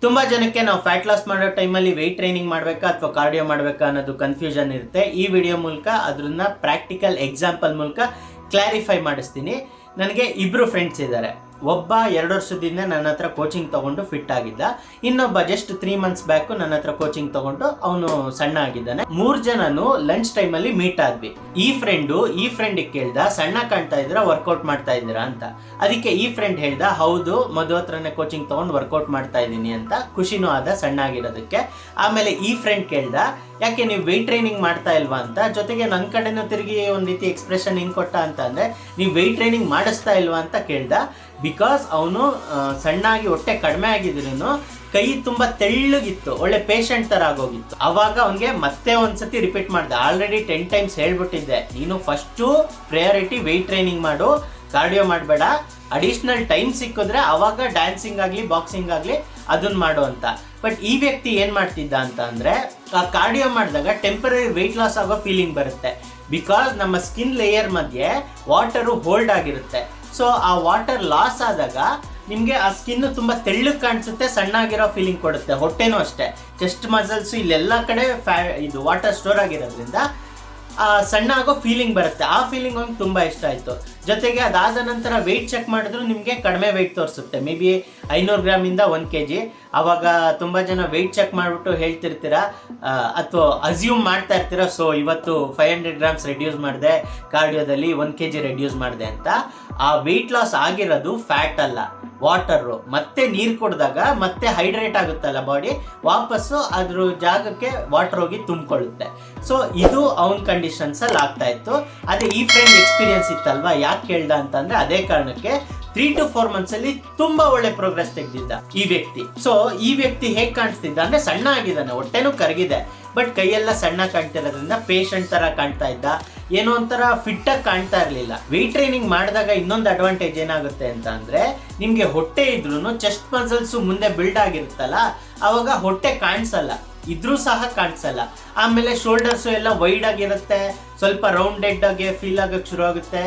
ತುಂಬಾ ಜನಕ್ಕೆ ನಾವು ಫ್ಯಾಟ್ ಲಾಸ್ ಮಾಡೋ ಟೈಮಲ್ಲಿ ವೆಯ್ಟ್ ಟ್ರೈನಿಂಗ್ ಮಾಡಬೇಕಾ ಅಥವಾ ಕಾರ್ಡಿಯೋ ಮಾಡಬೇಕಾ ಅನ್ನೋದು ಕನ್ಫ್ಯೂಷನ್ ಇರುತ್ತೆ. ಈ ವಿಡಿಯೋ ಮೂಲಕ ಅದನ್ನ ಪ್ರಾಕ್ಟಿಕಲ್ ಎಕ್ಸಾಂಪಲ್ ಮೂಲಕ ಕ್ಲಾರಿಫೈ ಮಾಡಿಸ್ತೀನಿ. ನನಗೆ ಇಬ್ರು ಫ್ರೆಂಡ್ಸ್ ಇದ್ದಾರೆ. ಒಬ್ಬ 2 ವರ್ಷದಿಂದ ನನ್ನ ಹತ್ರ ಕೋಚಿಂಗ್ ತಗೊಂಡು ಫಿಟ್ ಆಗಿದ್ದ. ಇನ್ನೊಬ್ಬ ಜಸ್ಟ್ 3 months ಬ್ಯಾಕ್ ನನ್ನ ಹತ್ರ ಕೋಚಿಂಗ್ ತಗೊಂಡು ಅವನು ಸಣ್ಣ ಆಗಿದ್ದಾನೆ. 3 ಜನನು ಲಂಚ್ ಟೈಮಲ್ಲಿ ಮೀಟ್ ಆದ್ವಿ. ಈ ಫ್ರೆಂಡ್ ಕೇಳ್ದ, ಸಣ್ಣ ಕಾಣ್ತಾ ಇದ್ದೀರಾ, ವರ್ಕೌಟ್ ಮಾಡ್ತಾ ಇದ್ದೀರಾ ಅಂತ. ಅದಕ್ಕೆ ಈ ಫ್ರೆಂಡ್ ಹೇಳ್ದ, ಹೌದು, ಮಧು ಹತ್ರನೇ ಕೋಚಿಂಗ್ ತಗೊಂಡು ವರ್ಕೌಟ್ ಮಾಡ್ತಾ ಇದ್ದೀನಿ ಅಂತ. ಖುಷಿನೂ ಆದ ಸಣ್ಣ ಆಗಿರೋದಕ್ಕೆ. ಆಮೇಲೆ ಈ ಫ್ರೆಂಡ್ ಕೇಳ್ದ, ಯಾಕೆ ನೀವು ವೆಯ್ಟ್ ಟ್ರೈನಿಂಗ್ ಮಾಡ್ತಾ ಇಲ್ವಾ ಅಂತ. ಜೊತೆಗೆ ನನ್ನ ಕಡೆನೂ ತಿರುಗಿ ಒಂದು ರೀತಿ ಎಕ್ಸ್ಪ್ರೆಷನ್ ಹಿಂಗೆ ಕೊಟ್ಟ ಅಂತ ಅಂದರೆ, ನೀವು ವೆಯ್ಟ್ ಟ್ರೈನಿಂಗ್ ಮಾಡಿಸ್ತಾ ಇಲ್ವಾ ಅಂತ ಕೇಳ್ದ. ಬಿಕಾಸ್ ಅವನು ಸಣ್ಣಾಗಿ ಹೊಟ್ಟೆ ಕಡಿಮೆ ಆಗಿದ್ರು ಕೈ ತುಂಬ ತೆಳ್ಳಗಿತ್ತು, ಒಳ್ಳೆ ಪೇಷಂಟ್ ಥರ ಆಗೋಗಿತ್ತು. ಅವಾಗ ಅವನಿಗೆ ಮತ್ತೆ ಒಂದ್ಸತಿ ರಿಪೀಟ್ ಮಾಡಿದೆ, ಆಲ್ರೆಡಿ 10 times ಹೇಳ್ಬಿಟ್ಟಿದ್ದೆ, ನೀನು ಫಸ್ಟು ಪ್ರಯಾರಿಟಿ ವೆಯ್ಟ್ ಟ್ರೈನಿಂಗ್ ಮಾಡು, ಕಾರ್ಡಿಯೋ ಮಾಡಬೇಡ. ಅಡಿಷ್ನಲ್ ಟೈಮ್ ಸಿಕ್ಕಿದ್ರೆ ಅವಾಗ ಡ್ಯಾನ್ಸಿಂಗ್ ಆಗಲಿ ಬಾಕ್ಸಿಂಗ್ ಆಗಲಿ ಅದನ್ನ ಮಾಡು ಅಂತ. ಬಟ್ ಈ ವ್ಯಕ್ತಿ ಏನು ಮಾಡ್ತಿದ್ದ ಅಂತ ಅಂದರೆ, ಆ ಕಾರ್ಡಿಯೋ ಮಾಡಿದಾಗ ಟೆಂಪರರಿ ವೆಯ್ಟ್ ಲಾಸ್ ಆಗೋ ಫೀಲಿಂಗ್ ಬರುತ್ತೆ. ಬಿಕಾಸ್ ನಮ್ಮ ಸ್ಕಿನ್ ಲೇಯರ್ ಮಧ್ಯೆ ವಾಟರು ಹೋಲ್ಡ್ ಆಗಿರುತ್ತೆ. ಸೊ ಆ ವಾಟರ್ ಲಾಸ್ ಆದಾಗ ನಿಮಗೆ ಆ ಸ್ಕಿನ್ ತುಂಬ ತೆಳ್ಳಗೆ ಕಾಣಿಸುತ್ತೆ, ಸಣ್ಣಾಗಿರೋ ಫೀಲಿಂಗ್ ಕೊಡುತ್ತೆ. ಹೊಟ್ಟೆನೂ ಅಷ್ಟೇ, ಚೆಸ್ಟ್ ಮಸಲ್ಸು ಇಲ್ಲೆಲ್ಲ ಕಡೆ ಇದು ವಾಟರ್ ಸ್ಟೋರ್ ಆಗಿರೋದ್ರಿಂದ ಸಣ್ಣ ಆಗೋ ಫೀಲಿಂಗ್ ಬರುತ್ತೆ. ಆ ಫೀಲಿಂಗ್ ಅವ್ನಿಗೆ ತುಂಬ ಇಷ್ಟ ಆಯಿತು. ಜೊತೆಗೆ ಅದಾದ ನಂತರ ವೆಯ್ಟ್ ಚೆಕ್ ಮಾಡಿದ್ರು ನಿಮಗೆ ಕಡಿಮೆ ವೆಯ್ಟ್ ತೋರಿಸುತ್ತೆ, ಮೇ ಬಿ 500 ಗ್ರಾಮಿಂದ 1 kg. ಆವಾಗ ತುಂಬ ಜನ ವೆಯ್ಟ್ ಚೆಕ್ ಮಾಡಿಬಿಟ್ಟು ಹೇಳ್ತಿರ್ತೀರಾ ಅಥವಾ ಅಸ್ಯೂಮ್ ಮಾಡ್ತಾ ಇರ್ತೀರ, ಸೊ ಇವತ್ತು 500 grams ರೆಡ್ಯೂಸ್ ಮಾಡಿದೆ, ಕಾರ್ಡಿಯೋದಲ್ಲಿ 1 kg ರೆಡ್ಯೂಸ್ ಮಾಡಿದೆ ಅಂತ. ಆ ವೆಯ್ಟ್ ಲಾಸ್ ಆಗಿರೋದು ಫ್ಯಾಟ್ ಅಲ್ಲ, ವಾಟರು. ಮತ್ತೆ ನೀರು ಕುಡಿದಾಗ ಮತ್ತೆ ಹೈಡ್ರೇಟ್ ಆಗುತ್ತಲ್ಲ ಬಾಡಿ, ವಾಪಸ್ಸು ಅದ್ರ ಜಾಗಕ್ಕೆ ವಾಟರ್ ಹೋಗಿ ತುಂಬಿಕೊಳ್ಳುತ್ತೆ. ಸೊ ಇದು ಅವನ ಕಂಡೀಷನ್ಸಲ್ಲಿ ಆಗ್ತಾ ಇತ್ತು. ಅದೇ ಈ ಫ್ರೆಂಡ್ ಎಕ್ಸ್ಪೀರಿಯನ್ಸ್ ಇತ್ತಲ್ವಾ, ಯಾಕೆ ಕೇಳ್ದ ಅಂತಂದ್ರೆ ಅದೇ ಕಾರಣಕ್ಕೆ 3 to 4 months ಅಲ್ಲಿ ತುಂಬಾ ಒಳ್ಳೆ ಪ್ರೋಗ್ರೆಸ್ ತೆಗೆದಿದ್ದ ಈ ವ್ಯಕ್ತಿ. ಸೊ ಈ ವ್ಯಕ್ತಿ ಹೇಗೆ ಕಾಣಿಸ್ತಿದ್ದ ಅಂದ್ರೆ, ಸಣ್ಣ ಆಗಿದ್ದಾನೆ, ಹೊಟ್ಟೆನೂ ಕರಗಿದೆ, ಬಟ್ ಕೈಯೆಲ್ಲ ಸಣ್ಣ ಕಾಣ್ತಿರೋದ್ರಿಂದ ಪೇಷಂಟ್ ತರ ಕಾಣ್ತಾ ಇದ್ದ, ಏನೋ ಒಂಥರ ಫಿಟ್ ಆಗಿ ಕಾಣ್ತಾ ಇರಲಿಲ್ಲ. ವೆಯ್ಟ್ ಟ್ರೈನಿಂಗ್ ಮಾಡಿದಾಗ ಇನ್ನೊಂದು ಅಡ್ವಾಂಟೇಜ್ ಏನಾಗುತ್ತೆ ಅಂತ ಅಂದ್ರೆ, ನಿಮ್ಗೆ ಹೊಟ್ಟೆ ಇದ್ರೂ ಚೆಸ್ಟ್ ಮಸಲ್ಸ್ ಮುಂದೆ ಬಿಲ್ಡ್ ಆಗಿರುತ್ತಲ್ಲ, ಅವಾಗ ಹೊಟ್ಟೆ ಕಾಣಿಸಲ್ಲ, ಇದ್ರೂ ಸಹ ಕಾಣಿಸಲ್ಲ. ಆಮೇಲೆ ಶೋಲ್ಡರ್ಸು ಎಲ್ಲ ವೈಡ್ ಆಗಿರುತ್ತೆ, ಸ್ವಲ್ಪ ರೌಂಡೆಡ್ ಆಗಿ ಫೀಲ್ ಆಗಕ್ಕೆ ಶುರು ಆಗುತ್ತೆ,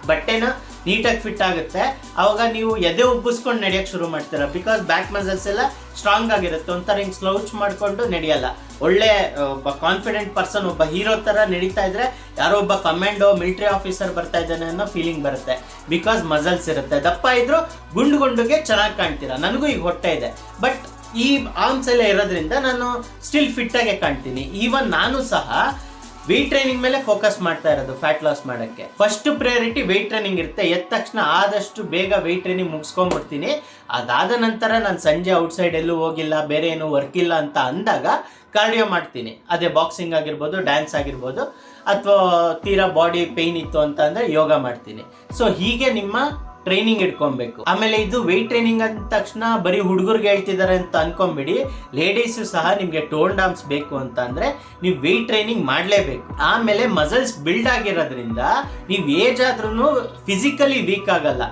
ಬಟ್ಟೆನ ನೀಟಾಗಿ ಫಿಟ್ ಆಗುತ್ತೆ. ಅವಾಗ ನೀವು ಎದೆ ಉಬ್ಬಿಸ್ಕೊಂಡು ನಡೆಯೋಕ್ಕೆ ಶುರು ಮಾಡ್ತೀರಾ. ಬಿಕಾಸ್ ಬ್ಯಾಕ್ ಮಸಲ್ಸ್ ಎಲ್ಲ ಸ್ಟ್ರಾಂಗ್ ಆಗಿರುತ್ತೆ, ಒಂಥರ ಹಿಂಗೆ ಸ್ಲೌಚ್ ಮಾಡಿಕೊಂಡು ನಡೆಯಲ್ಲ. ಒಳ್ಳೆ ಒಬ್ಬ ಕಾನ್ಫಿಡೆಂಟ್ ಪರ್ಸನ್, ಒಬ್ಬ ಹೀರೋ ಥರ ನಡೀತಾ ಇದ್ರೆ ಯಾರೋ ಒಬ್ಬ ಕಮಾಂಡೋ ಮಿಲಿಟರಿ ಆಫೀಸರ್ ಬರ್ತಾ ಇದ್ದಾನೆ ಅನ್ನೋ ಫೀಲಿಂಗ್ ಬರುತ್ತೆ. ಬಿಕಾಸ್ ಮಸಲ್ಸ್ ಇರುತ್ತೆ. ದಪ್ಪ ಇದ್ರು ಗುಂಡುಗೆ ಚೆನ್ನಾಗಿ ಕಾಣ್ತೀರಾ. ನನಗೂ ಈಗ ಹೊಟ್ಟೆ ಇದೆ, ಬಟ್ ಈ ಆರ್ಮ್ಸ್ ಎಲ್ಲ ಇರೋದ್ರಿಂದ ನಾನು ಸ್ಟಿಲ್ ಫಿಟ್ ಆಗಿ ಕಾಣ್ತೀನಿ. ಈವನ್ ನಾನು ಸಹ ವೆಯ್ಟ್ ಟ್ರೈನಿಂಗ್ ಮೇಲೆ ಫೋಕಸ್ ಮಾಡ್ತಾ ಇರೋದು ಫ್ಯಾಟ್ ಲಾಸ್ ಮಾಡೋಕ್ಕೆ. ಫಸ್ಟ್ ಪ್ರಯಾರಿಟಿ ವೆಯ್ಟ್ ಟ್ರೈನಿಂಗ್ ಇರುತ್ತೆ. ಎದ್ದ ತಕ್ಷಣ ಆದಷ್ಟು ಬೇಗ ವೆಯ್ಟ್ ಟ್ರೈನಿಂಗ್ ಮುಗಿಸ್ಕೊಂಡ್ಬಿಡ್ತೀನಿ. ಅದಾದ ನಂತರ ನಾನು ಸಂಜೆ ಔಟ್ಸೈಡ್ ಎಲ್ಲೂ ಹೋಗಿಲ್ಲ, ಬೇರೆ ಏನು ವರ್ಕ್ ಇಲ್ಲ ಅಂತ ಅಂದಾಗ ಕಾರ್ಡಿಯೋ ಮಾಡ್ತೀನಿ. ಅದೇ ಬಾಕ್ಸಿಂಗ್ ಆಗಿರ್ಬೋದು, ಡ್ಯಾನ್ಸ್ ಆಗಿರ್ಬೋದು, ಅಥವಾ ತೀರಾ ಬಾಡಿ ಪೇಯ್ನ್ ಇತ್ತು ಅಂತ ಅಂದರೆ ಯೋಗ ಮಾಡ್ತೀನಿ. ಸೊ ಹೀಗೆ ನಿಮ್ಮ ಟ್ರೈನಿಂಗ್ ಇಟ್ಕೊಬೇಕು. ಆಮೇಲೆ ಇದು ವೆಯ್ಟ್ ಟ್ರೈನಿಂಗ್ ಅಂದ ತಕ್ಷಣ ಬರೀ ಹುಡುಗರಿಗೆ ಹೇಳ್ತಿದ್ದಾರೆ ಅಂತ ಅನ್ಕೊಂಬಿಡಿ. ಲೇಡೀಸು ಸಹ ನಿಮಗೆ ಟೋನ್ ಆರ್ಮ್ಸ್ ಬೇಕು ಅಂತ ಅಂದ್ರೆ ನೀವು ವೆಯ್ಟ್ ಟ್ರೈನಿಂಗ್ ಮಾಡಲೇಬೇಕು. ಆಮೇಲೆ ಮಸಲ್ಸ್ ಬಿಲ್ಡ್ ಆಗಿರೋದ್ರಿಂದ ನೀವು ಏಜ್ ಆದ್ರೂ ಫಿಸಿಕಲಿ ವೀಕ್ ಆಗಲ್ಲ.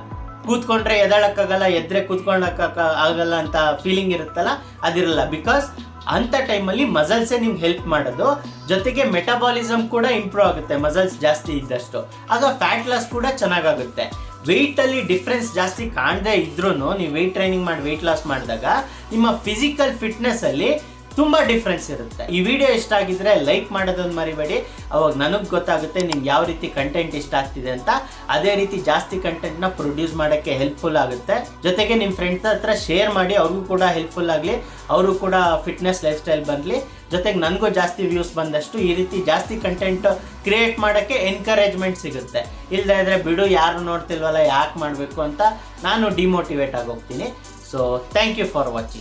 ಕೂತ್ಕೊಂಡ್ರೆ ಎದಳಕ್ಕಾಗಲ್ಲ, ಎದ್ರೆ ಕೂತ್ಕೊಳ್ಳೋಕ್ಕ ಆಗಲ್ಲ ಅಂತ ಫೀಲಿಂಗ್ ಇರುತ್ತಲ್ಲ, ಅದಿರಲ್ಲ. ಬಿಕಾಸ್ ಅಂಥ ಟೈಮಲ್ಲಿ ಮಸಲ್ಸೇ ನಿಮ್ಗೆ ಹೆಲ್ಪ್ ಮಾಡೋದು. ಜೊತೆಗೆ ಮೆಟಬಾಲಿಸಮ್ ಕೂಡ ಇಂಪ್ರೂವ್ ಆಗುತ್ತೆ ಮಸಲ್ಸ್ ಜಾಸ್ತಿ ಇದ್ದಷ್ಟು. ಆಗ ಫ್ಯಾಟ್ ಲಾಸ್ ಕೂಡ ಚೆನ್ನಾಗಾಗುತ್ತೆ. ವೆಯ್ಟಲ್ಲಿ ಡಿಫ್ರೆನ್ಸ್ ಜಾಸ್ತಿ ಕಾಣದೇ ಇದ್ರೂ ನೀವು ವೆಯ್ಟ್ ಟ್ರೈನಿಂಗ್ ಮಾಡಿ ವೆಯ್ಟ್ ಲಾಸ್ ಮಾಡಿದಾಗ ನಿಮ್ಮ ಫಿಸಿಕಲ್ ಫಿಟ್ನೆಸ್ಸಲ್ಲಿ ತುಂಬ ಡಿಫ್ರೆನ್ಸ್ ಇರುತ್ತೆ. ಈ ವಿಡಿಯೋ ಇಷ್ಟ ಆಗಿದ್ರೆ ಲೈಕ್ ಮಾಡೋದನ್ನು ಮರಿಬೇಡಿ. ಅವಾಗ ನನಗೆ ಗೊತ್ತಾಗುತ್ತೆ ನಿಮ್ಗೆ ಯಾವ ರೀತಿ ಕಂಟೆಂಟ್ ಇಷ್ಟ ಆಗ್ತಿದೆ ಅಂತ. ಅದೇ ರೀತಿ ಜಾಸ್ತಿ ಕಂಟೆಂಟ್ನ ಪ್ರೊಡ್ಯೂಸ್ ಮಾಡೋಕ್ಕೆ ಹೆಲ್ಪ್ಫುಲ್ ಆಗುತ್ತೆ. ಜೊತೆಗೆ ನಿಮ್ಮ ಫ್ರೆಂಡ್ಸ್ ಹತ್ರ ಶೇರ್ ಮಾಡಿ, ಅವ್ರಿಗೂ ಕೂಡ ಹೆಲ್ಪ್ಫುಲ್ ಆಗಲಿ, ಅವರು ಕೂಡ ಫಿಟ್ನೆಸ್ ಲೈಫ್ ಸ್ಟೈಲ್ ಬರಲಿ. ಜೊತೆಗೆ ನನಗೂ ಜಾಸ್ತಿ ವ್ಯೂಸ್ ಬಂದಷ್ಟು ಈ ರೀತಿ ಜಾಸ್ತಿ ಕಂಟೆಂಟ್ ಕ್ರಿಯೇಟ್ ಮಾಡೋಕ್ಕೆ ಎನ್ಕರೇಜ್ಮೆಂಟ್ ಸಿಗುತ್ತೆ. ಇಲ್ಲದೇ ಇದ್ರೆ ಬಿಡು, ಯಾರು ನೋಡ್ತಿಲ್ವಲ್ಲ, ಯಾಕೆ ಮಾಡಬೇಕು ಅಂತ ನಾನು ಡಿಮೋಟಿವೇಟ್ ಆಗೋಗ್ತೀನಿ. So thank you for watching.